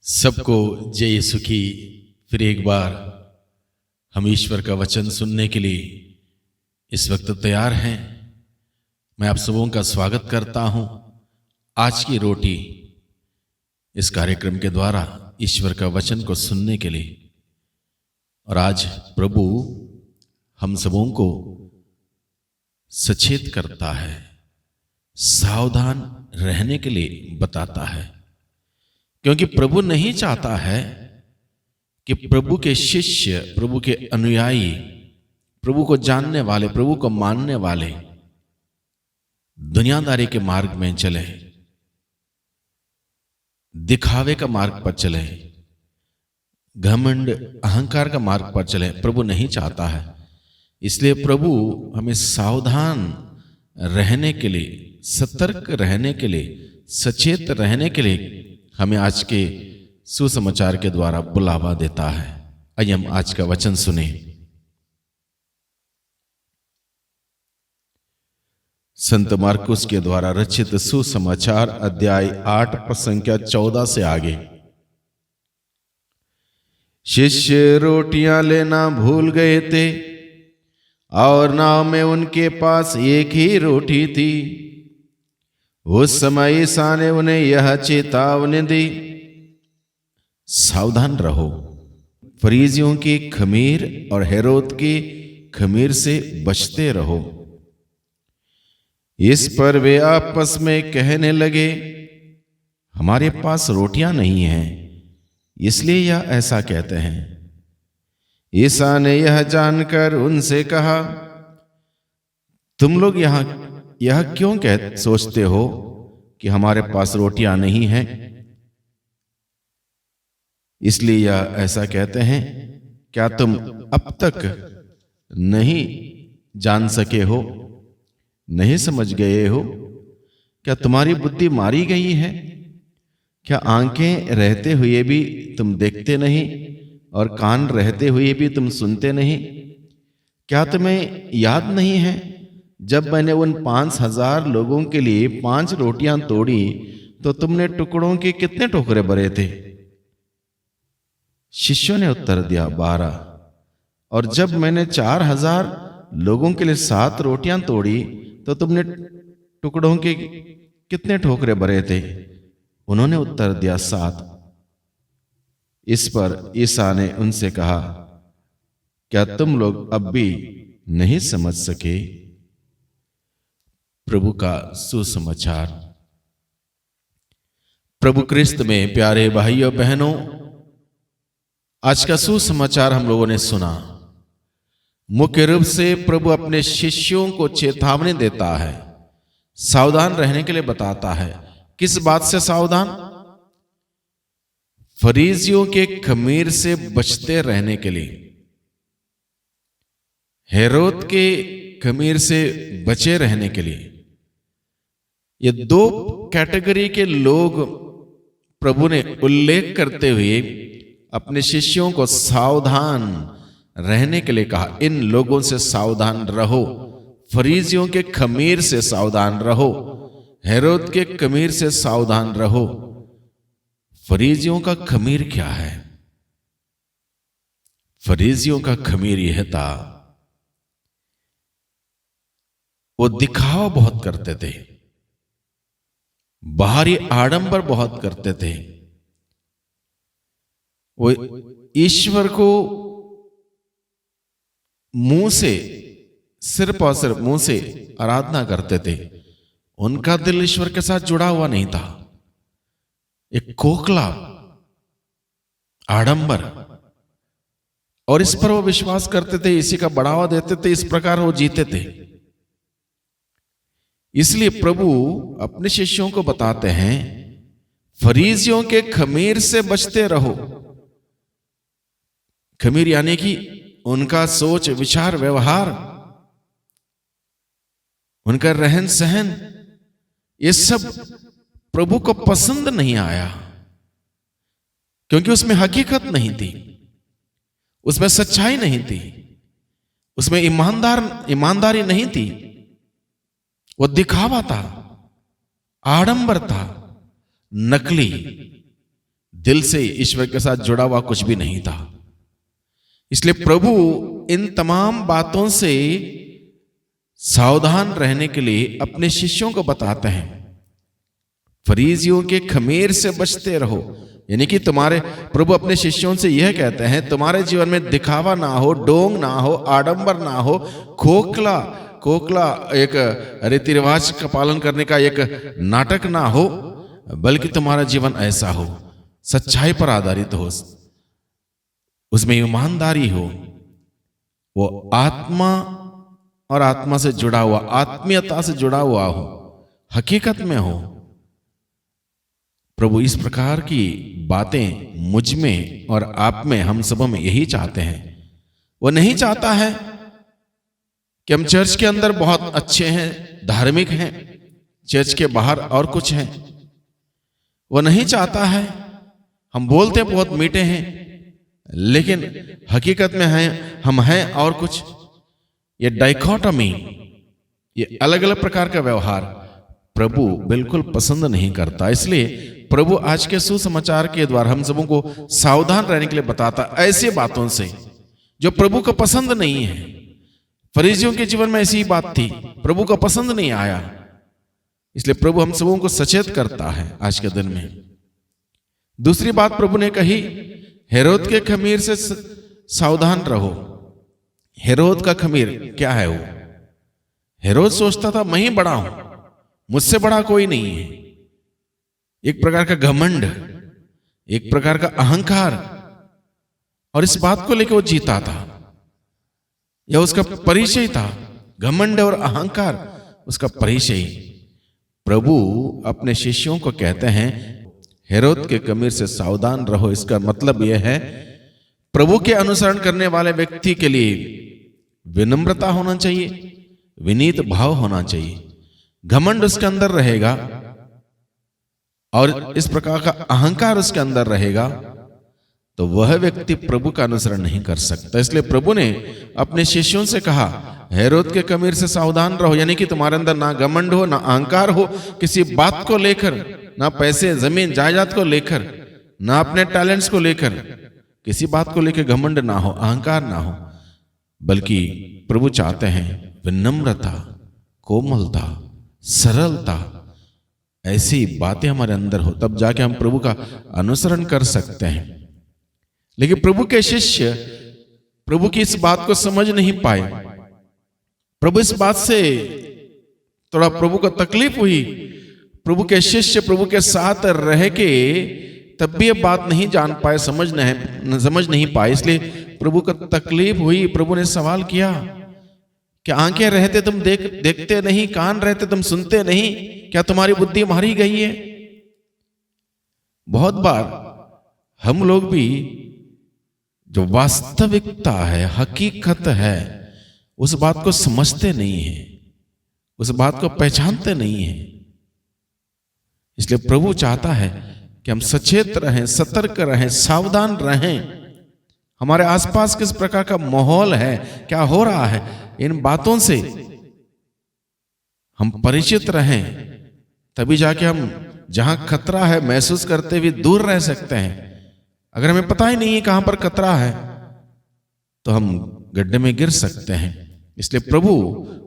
सबको जय यीशु की। फिर एक बार हम ईश्वर का वचन सुनने के लिए इस वक्त तैयार हैं। मैं आप सबों का स्वागत करता हूं आज की रोटी इस कार्यक्रम के द्वारा ईश्वर का वचन को सुनने के लिए। और आज प्रभु हम सबों को सचेत करता है, सावधान रहने के लिए बताता है, क्योंकि प्रभु नहीं चाहता है कि प्रभु के शिष्य, प्रभु के अनुयायी, प्रभु को जानने वाले, प्रभु को मानने वाले दुनियादारी के मार्ग में चले, दिखावे का मार्ग पर चले, घमंड अहंकार का मार्ग पर चले। प्रभु नहीं चाहता है। इसलिए प्रभु हमें सावधान रहने के लिए, सतर्क रहने के लिए, सचेत रहने के लिए हमें आज के सुसमाचार के द्वारा बुलावा देता है। आइए हम आज का वचन सुने। संत मार्कुस के द्वारा रचित सुसमाचार अध्याय 8 पद संख्या 14 से आगे। शिष्य रोटियां लेना भूल गए थे और नाव में उनके पास एक ही रोटी थी। उस समय ईसा ने उन्हें यह चेतावनी दी, सावधान रहो, फरीसियों की खमीर और हेरोद की खमीर से बचते रहो। इस पर वे आपस में कहने लगे, हमारे पास रोटियां नहीं हैं, इसलिए यह ऐसा कहते हैं। ईसा ने यह जानकर उनसे कहा, तुम लोग यह क्यों सोचते हो कि हमारे पास रोटियां नहीं हैं? इसलिए यह ऐसा कहते हैं। क्या तुम अब तक नहीं जान सके हो, नहीं समझ गए हो? क्या तुम्हारी बुद्धि मारी गई है? क्या आंखें रहते हुए भी तुम देखते नहीं और कान रहते हुए भी तुम सुनते नहीं? क्या तुम्हें याद नहीं है जब मैंने उन 5,000 लोगों के लिए 5 रोटियां तोड़ी तो तुमने टुकड़ों के कितने टोकरे भरे थे? शिष्यों ने उत्तर दिया, 12। और जब मैंने 4,000 लोगों के लिए 7 रोटियां तोड़ी तो तुमने टुकड़ों के कितने टोकरे भरे थे? उन्होंने उत्तर दिया, 7। इस पर ईसा ने उनसे कहा, क्या तुम लोग अब भी नहीं समझ सके? प्रभु का सुसमाचार। प्रभु क्रिस्त में प्यारे भाइयों बहनों, आज का सुसमाचार हम लोगों ने सुना। मुख्य रूप से प्रभु अपने शिष्यों को चेतावनी देता है, सावधान रहने के लिए बताता है। किस बात से सावधान? फरीसियों के खमीर से बचते रहने के लिए, हेरोद के खमीर से बचे रहने के लिए। ये 2 कैटेगरी के लोग प्रभु ने उल्लेख करते हुए अपने शिष्यों को सावधान रहने के लिए कहा। इन लोगों से सावधान रहो, फरीसियों के खमीर से सावधान रहो, हेरोद के खमीर से सावधान रहो। फरीसियों का खमीर क्या है? फरीसियों का खमीर यह था, वो दिखावा बहुत करते थे, बाहरी आडंबर बहुत करते थे। वो ईश्वर को मुंह से, सिर्फ और सिर्फ मुंह से आराधना करते थे। उनका दिल ईश्वर के साथ जुड़ा हुआ नहीं था। एक खोखला आडंबर, और इस पर वो विश्वास करते थे, इसी का बढ़ावा देते थे, इस प्रकार वो जीते थे। इसलिए प्रभु अपने शिष्यों को बताते हैं, फरीसियों के खमीर से बचते रहो। खमीर यानी कि उनका सोच, विचार, व्यवहार, उनका रहन सहन, ये सब प्रभु को पसंद नहीं आया, क्योंकि उसमें हकीकत नहीं थी, उसमें सच्चाई नहीं थी, उसमें ईमानदारी नहीं थी। वो दिखावा था, आडंबर था, नकली। दिल से ईश्वर के साथ जुड़ा हुआ कुछ भी नहीं था। इसलिए प्रभु इन तमाम बातों से सावधान रहने के लिए अपने शिष्यों को बताते हैं, फरीसियों के खमीर से बचते रहो। यानी कि तुम्हारे प्रभु अपने शिष्यों से यह कहते हैं, तुम्हारे जीवन में दिखावा ना हो, डोंग ना हो, आडंबर ना हो, खोखला एक रीति रिवाज का पालन करने का एक नाटक ना हो, बल्कि तुम्हारा जीवन ऐसा हो, सच्चाई पर आधारित हो, उसमें ईमानदारी हो, वो आत्मा और आत्मा से जुड़ा हुआ, आत्मीयता से जुड़ा हुआ हो, हकीकत में हो। प्रभु इस प्रकार की बातें मुझ में और आप में, हम सब में यही चाहते हैं। वो नहीं चाहता है कि हम चर्च के अंदर बहुत अच्छे हैं, धार्मिक हैं, चर्च के बाहर और कुछ हैं। वो नहीं चाहता है हम बोलते बहुत मीठे हैं, लेकिन हकीकत में हैं हम हैं और कुछ। ये डाइकोटमी, ये अलग अलग प्रकार का व्यवहार प्रभु बिल्कुल पसंद नहीं करता। इसलिए प्रभु आज के सुसमाचार के द्वारा हम सबों को सावधान रहने के लिए बताता, ऐसी बातों से जो प्रभु को पसंद नहीं है। फरीसियों के जीवन में ऐसी ही बात थी, प्रभु को पसंद नहीं आया। इसलिए प्रभु हम सबों को सचेत करता है आज के दिन में। दूसरी बात प्रभु ने कही, हेरोद के खमीर से सावधान रहो। हेरोद का खमीर क्या है? वो हेरोद सोचता था मैं ही बड़ा हूं, मुझसे बड़ा कोई नहीं है। एक प्रकार का घमंड, एक प्रकार का अहंकार, और इस बात को लेकर वो जीता था, यह उसका परिचय था। घमंड और अहंकार उसका परिचय। प्रभु अपने शिष्यों को कहते हैं, हेरोद के खमीर से सावधान रहो। इसका मतलब यह है, प्रभु के अनुसरण करने वाले व्यक्ति के लिए विनम्रता होना चाहिए, विनीत भाव होना चाहिए। घमंड उसके अंदर रहेगा और इस प्रकार का अहंकार उसके अंदर रहेगा, तो वह व्यक्ति प्रभु का अनुसरण नहीं कर सकता। इसलिए प्रभु ने अपने शिष्यों से कहा, हेरोद के खमीर से सावधान रहो। यानी कि तुम्हारे अंदर ना घमंड हो, ना अहंकार हो, किसी बात को लेकर, ना पैसे जमीन जायदाद को लेकर, ना अपने टैलेंट्स को लेकर, किसी बात को लेकर घमंड ना हो, अहंकार ना हो। बल्कि प्रभु चाहते हैं विनम्रता, कोमलता, सरलता, ऐसी बातें हमारे अंदर हो, तब जाके हम प्रभु का अनुसरण कर सकते हैं। लेकिन प्रभु के शिष्य प्रभु की इस बात को समझ नहीं पाए। प्रभु इस बात से थोड़ा प्रभु को तकलीफ हुई। प्रभु के शिष्य प्रभु के साथ रह के तब भी ये बात नहीं जान पाए, समझ नहीं पाए। इसलिए प्रभु को तकलीफ हुई। प्रभु ने सवाल किया कि आंखें रहते तुम देखते नहीं, कान रहते तुम सुनते नहीं, क्या तुम्हारी बुद्धि मारी गई है? बहुत बार हम लोग भी जो वास्तविकता है, हकीकत है, उस बात को समझते नहीं है, उस बात को पहचानते नहीं है। इसलिए प्रभु चाहता है कि हम सचेत रहें, सतर्क रहें, सावधान रहें। हमारे आसपास किस प्रकार का माहौल है, क्या हो रहा है, इन बातों से हम परिचित रहें, तभी जाके हम जहां खतरा है महसूस करते हुए दूर रह सकते हैं। अगर हमें पता ही नहीं है कहां पर खतरा है, तो हम गड्ढे में गिर सकते हैं। इसलिए प्रभु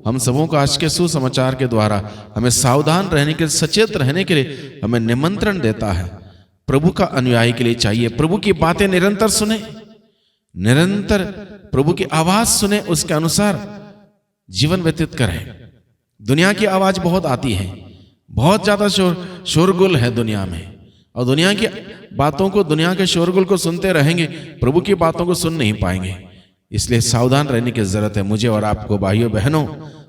हम सबों को आज के सुसमाचार के द्वारा हमें सावधान रहने के, सचेत रहने के लिए हमें निमंत्रण देता है। प्रभु का अनुयायी के लिए चाहिए प्रभु की बातें निरंतर सुने, निरंतर प्रभु की आवाज सुने, उसके अनुसार जीवन व्यतीत करें। दुनिया की आवाज बहुत आती है, बहुत ज्यादा शोरगुल है दुनिया में, और दुनिया की बातों को, दुनिया के शोरगुल को सुनते रहेंगे, प्रभु की बातों को सुन नहीं पाएंगे। इसलिए सावधान रहने की जरूरत है मुझे और आपको। भाइयों बहनों,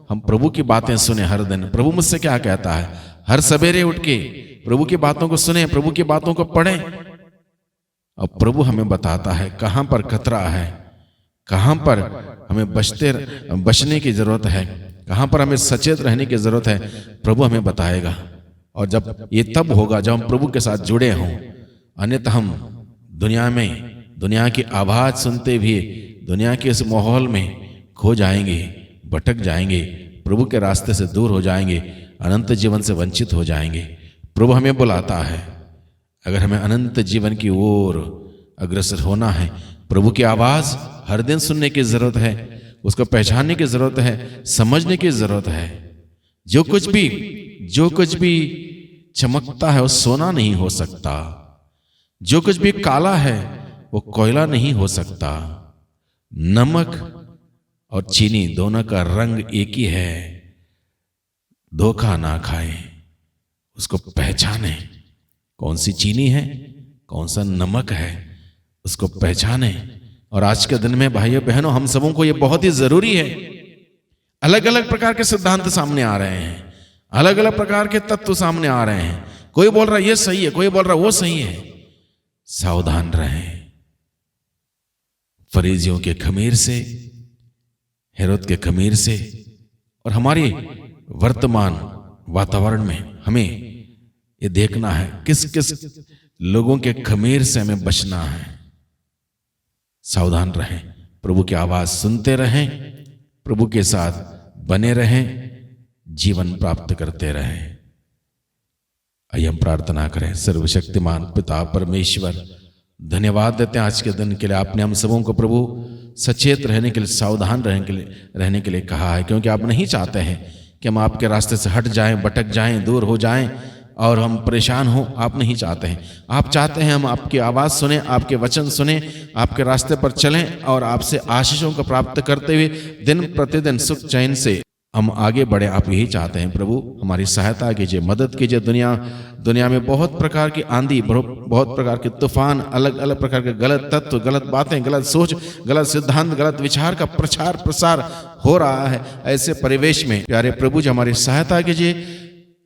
हम प्रभु की बातें सुने हर दिन। प्रभु मुझसे क्या कहता है? हर सवेरे उठ के प्रभु की बातों को सुने, प्रभु की बातों को पढ़ें। और प्रभु हमें बताता है कहां पर खतरा है, कहां पर हमें बचने की जरूरत है, कहां पर हमें सचेत रहने की जरूरत है, प्रभु हमें बताएगा। और जब ये तब होगा जब हम प्रभु के साथ जुड़े हों, अन्यथा हम दुनिया में, दुनिया की आवाज सुनते भी दुनिया के इस माहौल में खो जाएंगे, भटक जाएंगे, प्रभु के रास्ते से दूर हो जाएंगे, अनंत जीवन से वंचित हो जाएंगे। प्रभु हमें बुलाता है, अगर हमें अनंत जीवन की ओर अग्रसर होना है, प्रभु की आवाज हर दिन सुनने की जरूरत है, उसको पहचानने की जरूरत है, समझने की जरूरत है। जो कुछ भी चमकता है वो सोना नहीं हो सकता, जो कुछ भी काला है वो कोयला नहीं हो सकता। नमक और चीनी दोनों का रंग एक ही है। धोखा ना खाए, उसको पहचाने, कौन सी चीनी है कौन सा नमक है, उसको पहचाने। और आज के दिन में भाइयों बहनों, हम सबों को ये बहुत ही जरूरी है। अलग अलग प्रकार के सिद्धांत सामने आ रहे हैं, अलग अलग प्रकार के तत्व सामने आ रहे हैं। कोई बोल रहा है ये सही है, कोई बोल रहा है वो सही है। सावधान रहें। फरीजियों के खमीर से, हेरोद के खमीर से और हमारे वर्तमान वातावरण में हमें ये देखना है किस किस लोगों के खमीर से हमें बचना है। सावधान रहें, प्रभु की आवाज सुनते रहें, प्रभु के साथ बने रहें, जीवन प्राप्त करते रहें। आइए हम प्रार्थना करें। सर्वशक्तिमान पिता परमेश्वर, धन्यवाद देते हैं आज के दिन के लिए। आपने हम सबों को प्रभु सचेत रहने के लिए, सावधान रहने के लिए कहा है, क्योंकि आप नहीं चाहते हैं कि हम आपके रास्ते से हट जाएं, भटक जाएं, दूर हो जाएं और हम परेशान हों। आप नहीं चाहते हैं। आप चाहते हैं हम आपकी आवाज़ सुने, आपके वचन सुने, आपके रास्ते पर चलें और आपसे आशीषों को प्राप्त करते हुए दिन प्रतिदिन सुख चैन से हम आगे बढ़े। आप यही चाहते हैं प्रभु। हमारी सहायता कीजिए, मदद कीजिए। दुनिया में बहुत प्रकार की आंधी, बहुत प्रकार के तूफान, अलग अलग प्रकार के गलत तत्व, गलत बातें, गलत सोच, गलत सिद्धांत, गलत विचार का प्रचार प्रसार हो रहा है। ऐसे परिवेश में प्यारे प्रभु जी हमारी सहायता कीजिए।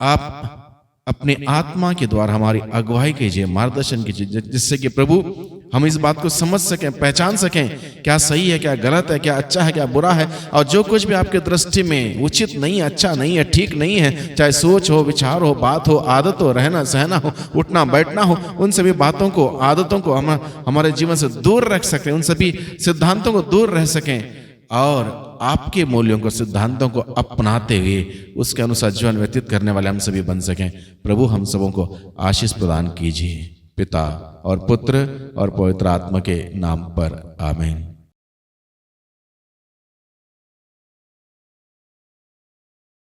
आप अपने आत्मा के द्वारा हमारी अगुवाई कीजिए, मार्गदर्शन कीजिए, जिससे कि प्रभु हम इस बात को समझ सकें, पहचान सकें क्या सही है, क्या गलत है, क्या अच्छा है, क्या बुरा है। और जो कुछ भी आपके दृष्टि में उचित नहीं, अच्छा नहीं है, ठीक नहीं है, चाहे सोच हो, विचार हो, बात हो, आदत हो, रहना सहना हो, उठना बैठना हो, उन सभी बातों को, आदतों को हम हमारे जीवन से दूर रख सकें, उन सभी सिद्धांतों को दूर रह सकें और आपके मूल्यों को, सिद्धांतों को अपनाते हुए उसके अनुसार जीवन व्यतीत करने वाले हम सभी बन सकें। प्रभु हम सबों को आशीष प्रदान कीजिए, पिता और पुत्र और पवित्र आत्मा के नाम पर, आमीन।